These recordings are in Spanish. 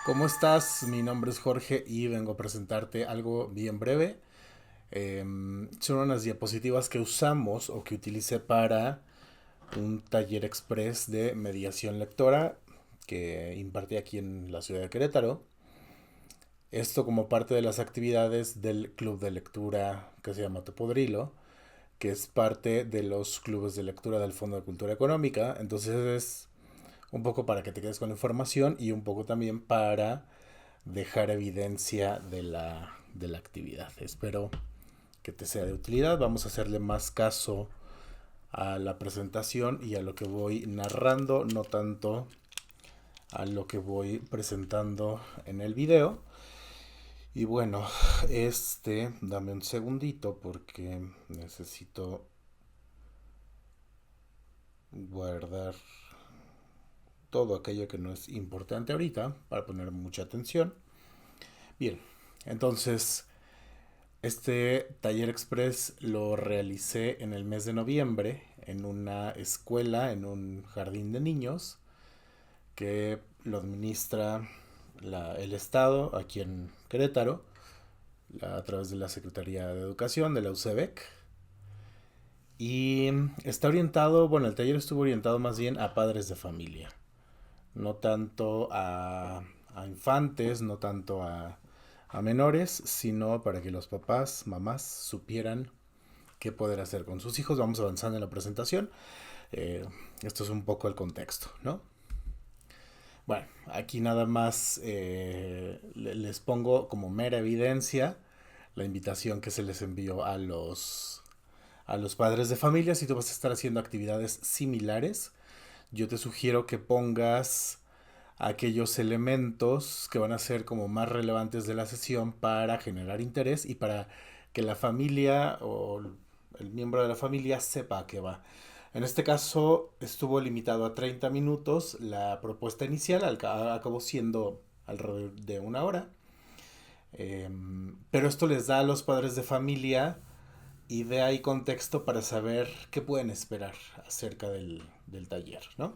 ¿Cómo estás? Mi nombre es Jorge y vengo a presentarte algo bien breve. Son unas diapositivas que usamos o que utilicé para un taller express de mediación lectora que impartí aquí en la ciudad de Querétaro. Esto como parte de las actividades del club de lectura que se llama Topodrilo, que es parte de los clubes de lectura del Fondo de Cultura Económica. Entonces es un poco para que te quedes con la información y un poco también para dejar evidencia de la actividad. Espero que te sea de utilidad. Vamos a hacerle más caso a la presentación y a lo que voy narrando, no tanto a lo que voy presentando en el video. Y bueno, dame un segundito porque necesito guardar todo aquello que no es importante ahorita para poner mucha atención. Bien, entonces este taller express lo realicé en el mes de noviembre en una escuela, en un jardín de niños que lo administra el Estado aquí en Querétaro, a través de la Secretaría de Educación de la UCEBEC. Y está orientado, bueno, el taller estuvo orientado más bien a padres de familia, no tanto a infantes, no tanto a menores, sino para que los papás, mamás supieran qué poder hacer con sus hijos. Vamos avanzando en la presentación. Eh, Esto es un poco el contexto, ¿no? Bueno, aquí nada más les pongo como mera evidencia la invitación que se les envió a los padres de familia. Si tú vas a estar haciendo actividades similares, yo te sugiero que pongas aquellos elementos que van a ser como más relevantes de la sesión para generar interés y para que la familia o el miembro de la familia sepa a qué va. En este caso estuvo limitado a 30 minutos la propuesta inicial, acabó siendo alrededor de una hora. Pero esto les da a los padres de familia idea y contexto para saber qué pueden esperar acerca del taller, ¿no?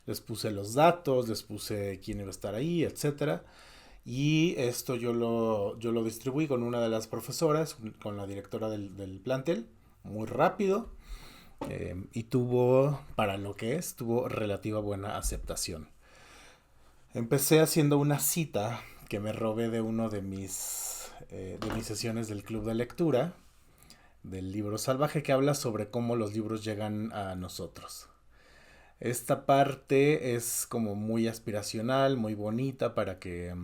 Les puse los datos, les puse quién iba a estar ahí, etcétera. Y esto yo lo distribuí con una de las profesoras, con la directora del plantel, muy rápido. Y tuvo, para lo que es, tuvo relativa buena aceptación. Empecé haciendo una cita que me robé de uno de mis sesiones del club de lectura, del libro salvaje, que habla sobre cómo los libros llegan a nosotros. Esta parte es como muy aspiracional, muy bonita para que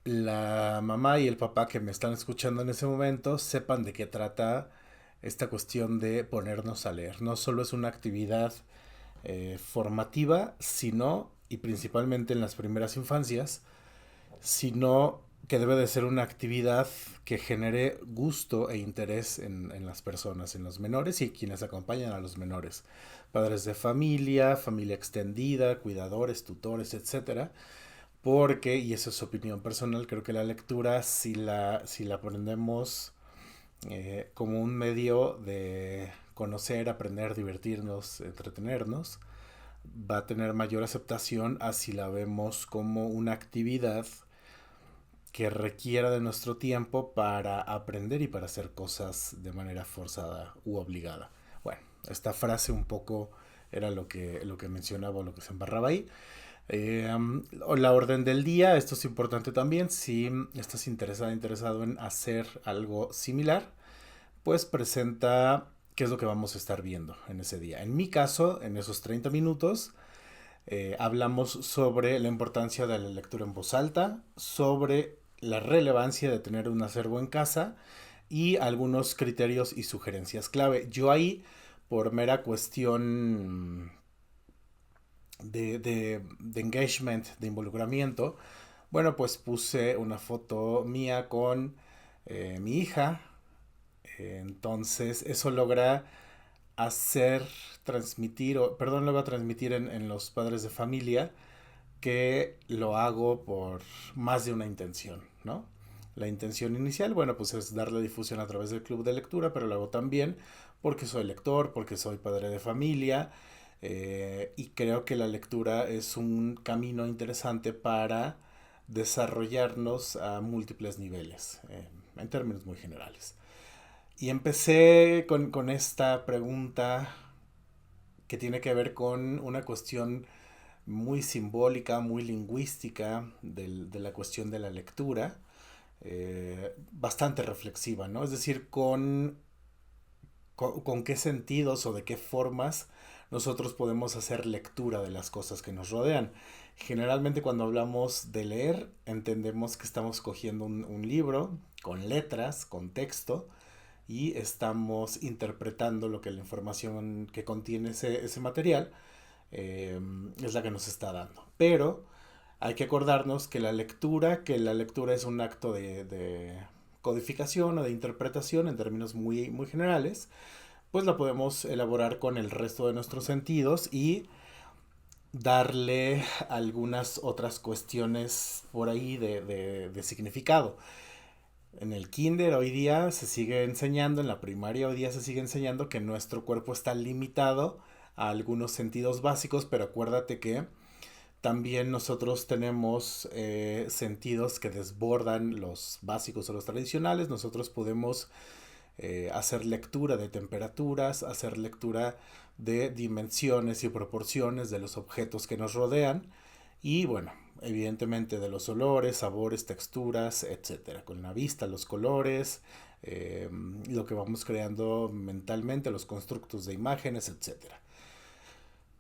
la mamá y el papá que me están escuchando en ese momento sepan de qué trata esta cuestión de ponernos a leer. No solo es una actividad formativa, sino, y principalmente en las primeras infancias, sino que debe de ser una actividad que genere gusto e interés en las personas, en los menores y quienes acompañan a los menores. Padres de familia, familia extendida, cuidadores, tutores, etcétera. Porque, y esa es opinión personal, creo que la lectura, si la aprendemos como un medio de conocer, aprender, divertirnos, entretenernos, va a tener mayor aceptación a si la vemos como una actividad que requiera de nuestro tiempo para aprender y para hacer cosas de manera forzada u obligada. Bueno, esta frase un poco era lo que mencionaba o lo que se embarraba ahí. La orden del día, esto es importante también. Si estás interesado en hacer algo similar, pues presenta qué es lo que vamos a estar viendo en ese día. En mi caso, en esos 30 minutos, hablamos sobre la importancia de la lectura en voz alta, sobre la relevancia de tener un acervo en casa y algunos criterios y sugerencias clave. Yo ahí, por mera cuestión de engagement, de involucramiento, bueno, pues puse una foto mía con mi hija. Entonces, eso logra hacer transmitir, o perdón, lo voy a transmitir en los padres de familia que lo hago por más de una intención, ¿no? La intención inicial, bueno, pues es darle difusión a través del club de lectura, pero lo hago también porque soy lector, porque soy padre de familia y creo que la lectura es un camino interesante para desarrollarnos a múltiples niveles, en términos muy generales. Y empecé con esta pregunta que tiene que ver con una cuestión muy simbólica, muy lingüística de la cuestión de la lectura, bastante reflexiva, ¿no? Es decir, con qué sentidos o de qué formas nosotros podemos hacer lectura de las cosas que nos rodean. Generalmente cuando hablamos de leer, entendemos que estamos cogiendo un libro con letras, con texto, y estamos interpretando lo que la información que contiene ese material eh, es la que nos está dando. Pero hay que acordarnos que la lectura es un acto de codificación o de interpretación en términos muy, muy generales, pues la podemos elaborar con el resto de nuestros sentidos y darle algunas otras cuestiones por ahí de significado. En el kinder hoy día se sigue enseñando, en la primaria hoy día se sigue enseñando que nuestro cuerpo está limitado a algunos sentidos básicos, pero acuérdate que también nosotros tenemos sentidos que desbordan los básicos o los tradicionales. Nosotros podemos hacer lectura de temperaturas, hacer lectura de dimensiones y proporciones de los objetos que nos rodean y bueno, evidentemente de los olores, sabores, texturas, etcétera. Con la vista, los colores, lo que vamos creando mentalmente, los constructos de imágenes, etcétera.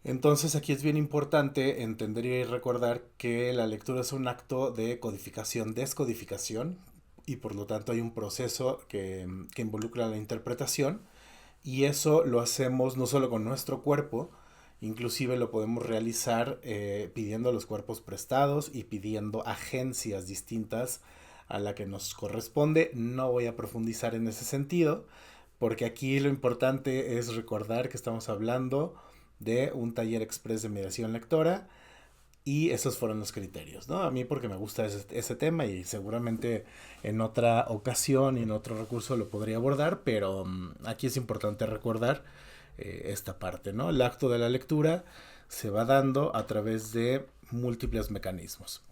Entonces aquí es bien importante entender y recordar que la lectura es un acto de codificación, descodificación, y por lo tanto hay un proceso que involucra la interpretación, y eso lo hacemos no solo con nuestro cuerpo, inclusive lo podemos realizar pidiendo los cuerpos prestados y pidiendo agencias distintas a la que nos corresponde. No voy a profundizar en ese sentido, porque aquí lo importante es recordar que estamos hablando de un taller express de mediación lectora y esos fueron los criterios, ¿no? A mí porque me gusta ese tema y seguramente en otra ocasión y en otro recurso lo podría abordar, pero aquí es importante recordar esta parte, ¿no? El acto de la lectura se va dando a través de múltiples mecanismos.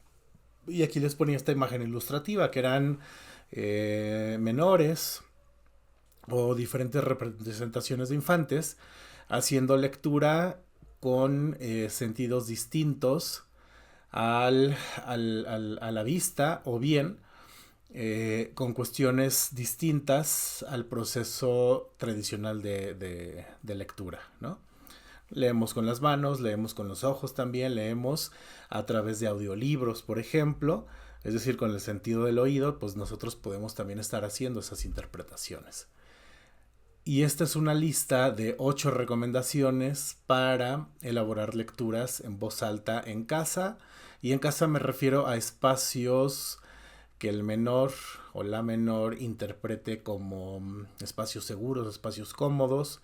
Y aquí les ponía esta imagen ilustrativa que eran menores o diferentes representaciones de infantes haciendo lectura con sentidos distintos a la vista o bien con cuestiones distintas al proceso tradicional de lectura, ¿no? Leemos con las manos, leemos con los ojos también, leemos a través de audiolibros, por ejemplo, es decir, con el sentido del oído, pues nosotros podemos también estar haciendo esas interpretaciones. Y esta es una lista de 8 recomendaciones para elaborar lecturas en voz alta en casa. Y en casa me refiero a espacios que el menor o la menor interprete como espacios seguros, espacios cómodos.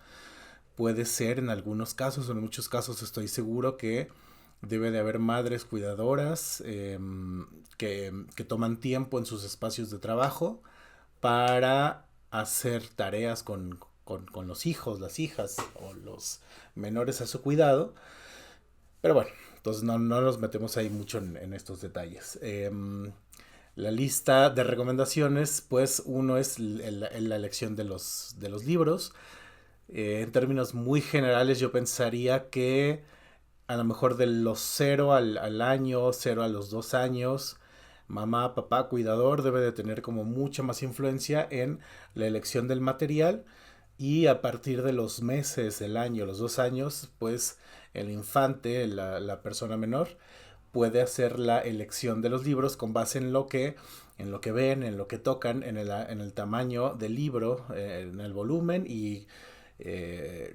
Puede ser en algunos casos, o en muchos casos estoy seguro que debe de haber madres cuidadoras que toman tiempo en sus espacios de trabajo para hacer tareas con los hijos, las hijas o los menores a su cuidado. Pero bueno, entonces no nos metemos ahí mucho en estos detalles. La lista de recomendaciones, pues uno es la elección de los libros. En términos muy generales yo pensaría que a lo mejor de los 0 al año, 0 a los 2 años, mamá, papá, cuidador debe de tener como mucha más influencia en la elección del material y a partir de los meses, el año, los 2 años, pues el infante, la persona menor, puede hacer la elección de los libros con base en lo que ven, en lo que tocan, en el tamaño del libro, en el volumen y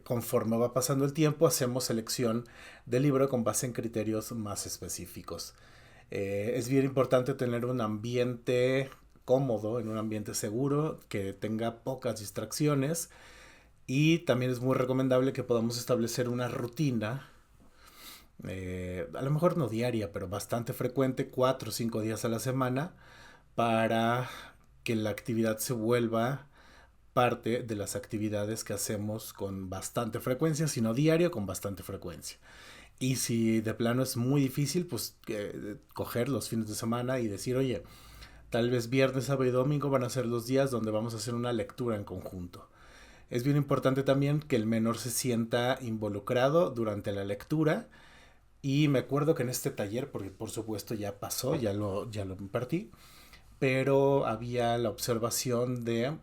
conforme va pasando el tiempo hacemos selección del libro con base en criterios más específicos. Es bien importante tener un ambiente cómodo, en un ambiente seguro, que tenga pocas distracciones y también es muy recomendable que podamos establecer una rutina, a lo mejor no diaria, pero bastante frecuente, 4 o 5 días a la semana, para que la actividad se vuelva parte de las actividades que hacemos con bastante frecuencia, si no diario, con bastante frecuencia. Y si de plano es muy difícil, pues coger los fines de semana y decir, oye, tal vez viernes, sábado y domingo van a ser los días donde vamos a hacer una lectura en conjunto. Es bien importante también que el menor se sienta involucrado durante la lectura. Y me acuerdo que en este taller, porque por supuesto ya pasó, ya lo impartí, pero había la observación de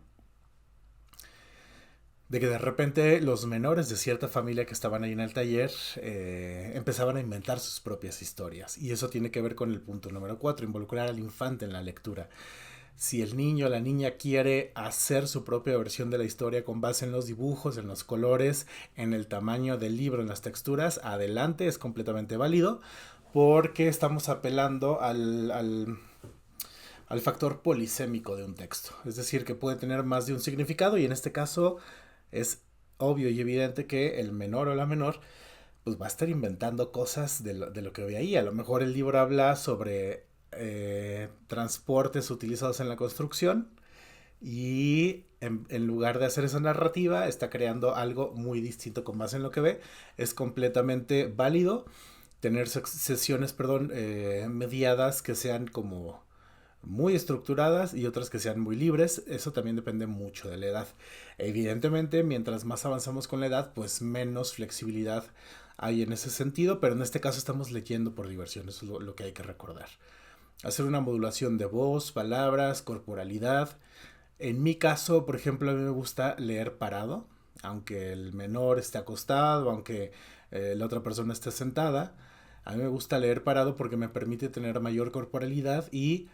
que de repente los menores de cierta familia que estaban ahí en el taller empezaban a inventar sus propias historias. Y eso tiene que ver con el punto número 4, involucrar al infante en la lectura. Si el niño o la niña quiere hacer su propia versión de la historia con base en los dibujos, en los colores, en el tamaño del libro, en las texturas, adelante, es completamente válido, porque estamos apelando al factor polisémico de un texto. Es decir, que puede tener más de un significado y en este caso es obvio y evidente que el menor o la menor pues va a estar inventando cosas de lo que ve ahí. A lo mejor el libro habla sobre transportes utilizados en la construcción y en lugar de hacer esa narrativa está creando algo muy distinto con base en lo que ve. Es completamente válido tener sesiones, perdón, mediadas que sean como muy estructuradas y otras que sean muy libres. Eso también depende mucho de la edad. Evidentemente, mientras más avanzamos con la edad, pues menos flexibilidad hay en ese sentido, pero en este caso estamos leyendo por diversión, eso es lo que hay que recordar. Hacer una modulación de voz, palabras, corporalidad. En mi caso, por ejemplo, a mí me gusta leer parado, aunque el menor esté acostado, aunque la otra persona esté sentada. A mí me gusta leer parado porque me permite tener mayor corporalidad y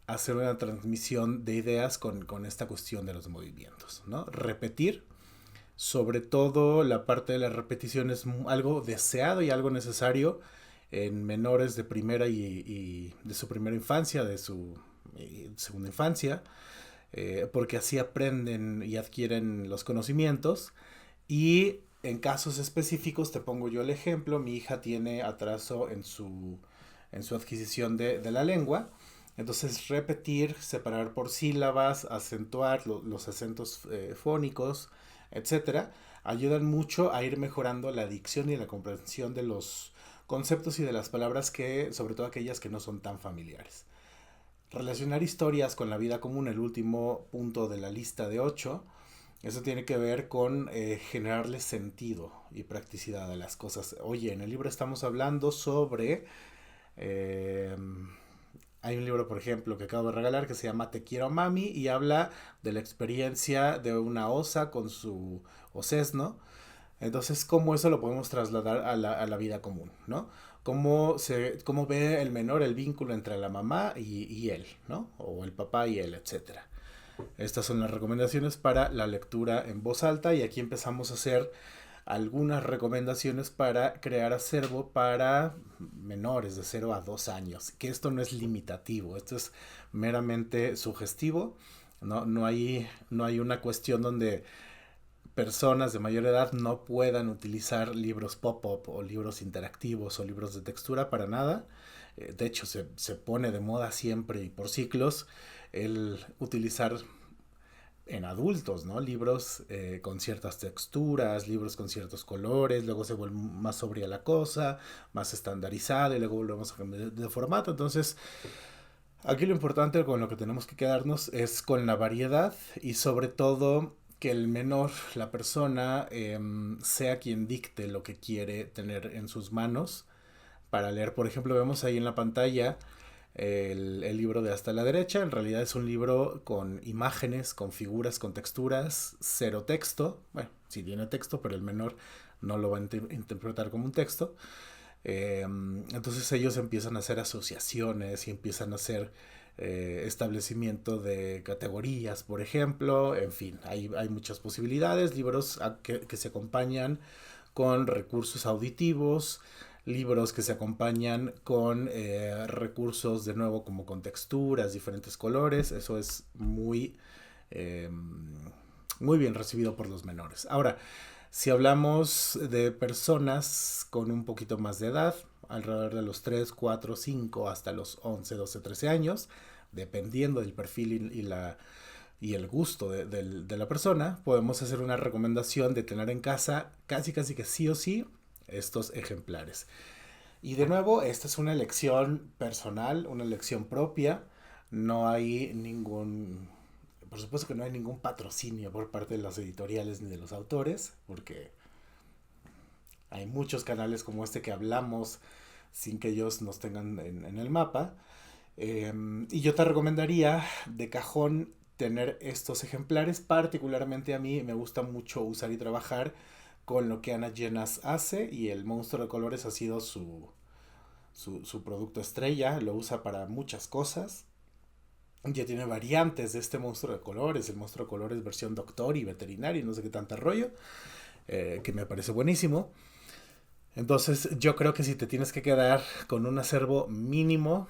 hacer una transmisión de ideas con esta cuestión de los movimientos, ¿no? Repetir, sobre todo la parte de la repetición es algo deseado y algo necesario en menores de primera y de su primera infancia, de su segunda infancia, porque así aprenden y adquieren los conocimientos. Y en casos específicos, te pongo yo el ejemplo, mi hija tiene atraso en su adquisición de la lengua. Entonces repetir, separar por sílabas, acentuar los acentos fónicos, etcétera, ayudan mucho a ir mejorando la dicción y la comprensión de los conceptos y de las palabras que, sobre todo aquellas que no son tan familiares. Relacionar historias con la vida común, el último punto de la lista de 8, eso tiene que ver con generarle sentido y practicidad a las cosas. Oye, en el libro estamos hablando sobre... eh, hay un libro, por ejemplo, que acabo de regalar que se llama Te quiero mami y habla de la experiencia de una osa con su osesno. Entonces, ¿cómo eso lo podemos trasladar a la vida común, ¿no? ¿Cómo ve el menor el vínculo entre la mamá y él, ¿no? O el papá y él, etcétera. Estas son las recomendaciones para la lectura en voz alta y aquí empezamos a hacer algunas recomendaciones para crear acervo para menores de 0 a 2 años, que esto no es limitativo, esto es meramente sugestivo, no hay una cuestión donde personas de mayor edad no puedan utilizar libros pop-up o libros interactivos o libros de textura para nada. De hecho, se pone de moda siempre y por ciclos el utilizar en adultos, ¿no? Libros con ciertas texturas, libros con ciertos colores, luego se vuelve más sobria la cosa, más estandarizada y luego volvemos a cambiar de formato. Entonces, aquí lo importante con lo que tenemos que quedarnos es con la variedad y sobre todo que el menor, la persona, sea quien dicte lo que quiere tener en sus manos para leer. Por ejemplo, vemos ahí en la pantalla el libro de hasta la derecha. En realidad es un libro con imágenes, con figuras, con texturas, cero texto. Bueno, sí tiene texto, pero el menor no lo va a interpretar como un texto. Entonces ellos empiezan a hacer asociaciones y empiezan a hacer establecimiento de categorías, por ejemplo. En fin, hay muchas posibilidades. Libros que se acompañan con recursos auditivos, libros que se acompañan con recursos de nuevo como con texturas, diferentes colores. Eso es eh, muy bien recibido por los menores. Ahora, si hablamos de personas con un poquito más de edad, alrededor de los 3 4 5 hasta los 11 12 13 años, dependiendo del perfil y y el gusto de la persona, podemos hacer una recomendación de tener en casa casi casi que sí o sí estos ejemplares. Y de nuevo, esta es una elección personal, una elección propia. No hay ningún, por supuesto que no hay ningún patrocinio por parte de las editoriales ni de los autores, porque hay muchos canales como este que hablamos sin que ellos nos tengan en el mapa. Y yo te recomendaría de cajón tener estos ejemplares. Particularmente a mí me gusta mucho usar y trabajar con lo que Ana Llenas hace, y el Monstruo de Colores ha sido su producto estrella. Lo usa para muchas cosas. Ya tiene variantes de este Monstruo de Colores, el Monstruo de Colores versión doctor y veterinario, no sé qué tanta rollo, que me parece buenísimo. Entonces yo creo que si te tienes que quedar con un acervo mínimo,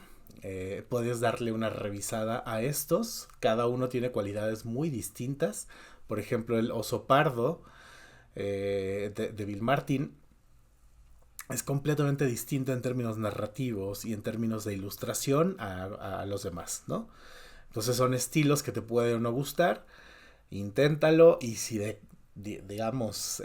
puedes darle una revisada a estos. Cada uno tiene cualidades muy distintas. Por ejemplo, el oso pardo de Bill Martin es completamente distinto en términos narrativos y en términos de ilustración a los demás, ¿no? Entonces son estilos que te pueden o no gustar. Inténtalo, y si digamos,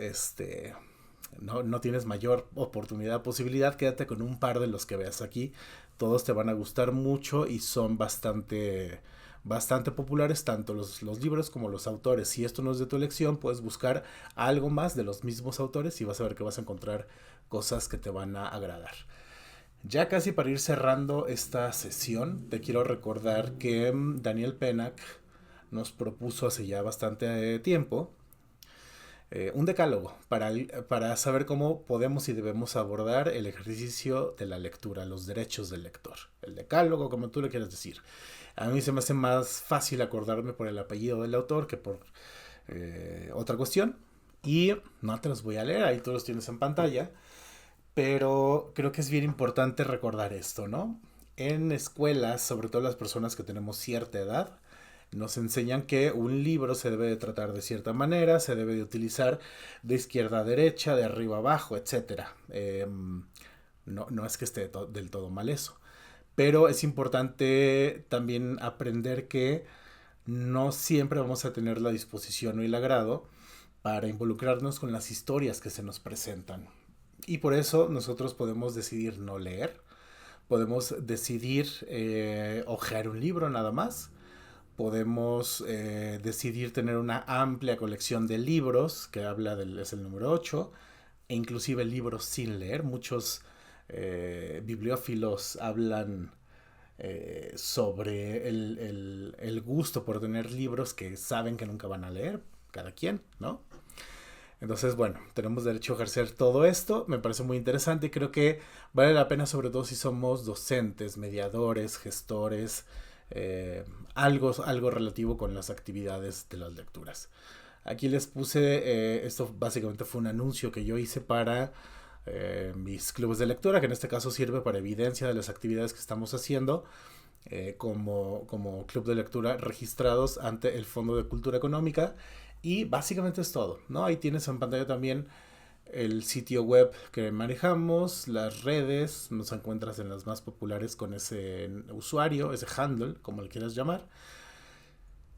no tienes mayor oportunidad, posibilidad, quédate con un par de los que veas aquí. Todos te van a gustar mucho y son bastante populares, tanto los libros como los autores. Si esto no es de tu elección, puedes buscar algo más de los mismos autores y vas a ver que vas a encontrar cosas que te van a agradar. Ya casi para ir cerrando esta sesión, te quiero recordar que Daniel Pennack nos propuso hace ya bastante tiempo un decálogo para saber cómo podemos y debemos abordar el ejercicio de la lectura, los derechos del lector. El decálogo, como tú le quieras decir. A mí se me hace más fácil acordarme por el apellido del autor que por otra cuestión. Y no te los voy a leer, ahí tú los tienes en pantalla. Pero creo que es bien importante recordar esto, ¿no? En escuelas, sobre todo las personas que tenemos cierta edad, nos enseñan que un libro se debe de tratar de cierta manera, se debe de utilizar de izquierda a derecha, de arriba a abajo, etcétera. No es que esté del todo mal eso, pero es importante también aprender que no siempre vamos a tener la disposición o el agrado para involucrarnos con las historias que se nos presentan. Y por eso nosotros podemos decidir no leer, podemos decidir hojear un libro nada más, podemos decidir tener una amplia colección de libros, que es el número 8, e inclusive libros sin leer. Muchos bibliófilos hablan sobre el gusto por tener libros que saben que nunca van a leer, cada quien, ¿no? Entonces, bueno, tenemos derecho a ejercer todo esto. Me parece muy interesante y creo que vale la pena, sobre todo si somos docentes, mediadores, gestores, algo relativo con las actividades de las lecturas. Aquí les puse, esto básicamente fue un anuncio que yo hice para mis clubes de lectura, que en este caso sirve para evidencia de las actividades que estamos haciendo como club de lectura registrados ante el Fondo de Cultura Económica. Y básicamente es todo, ¿no? Ahí tienes en pantalla también el sitio web que manejamos, las redes, nos encuentras en las más populares con ese usuario, ese handle, como le quieras llamar.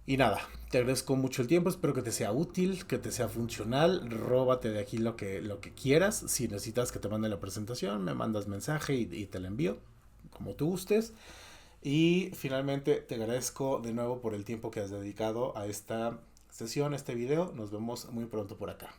Y nada, te agradezco mucho el tiempo, espero que te sea útil, que te sea funcional, róbate de aquí lo que quieras. Si necesitas que te mande la presentación, me mandas mensaje y te la envío, como tú gustes. Y finalmente te agradezco de nuevo por el tiempo que has dedicado a esta sesión, a este video. Nos vemos muy pronto por acá.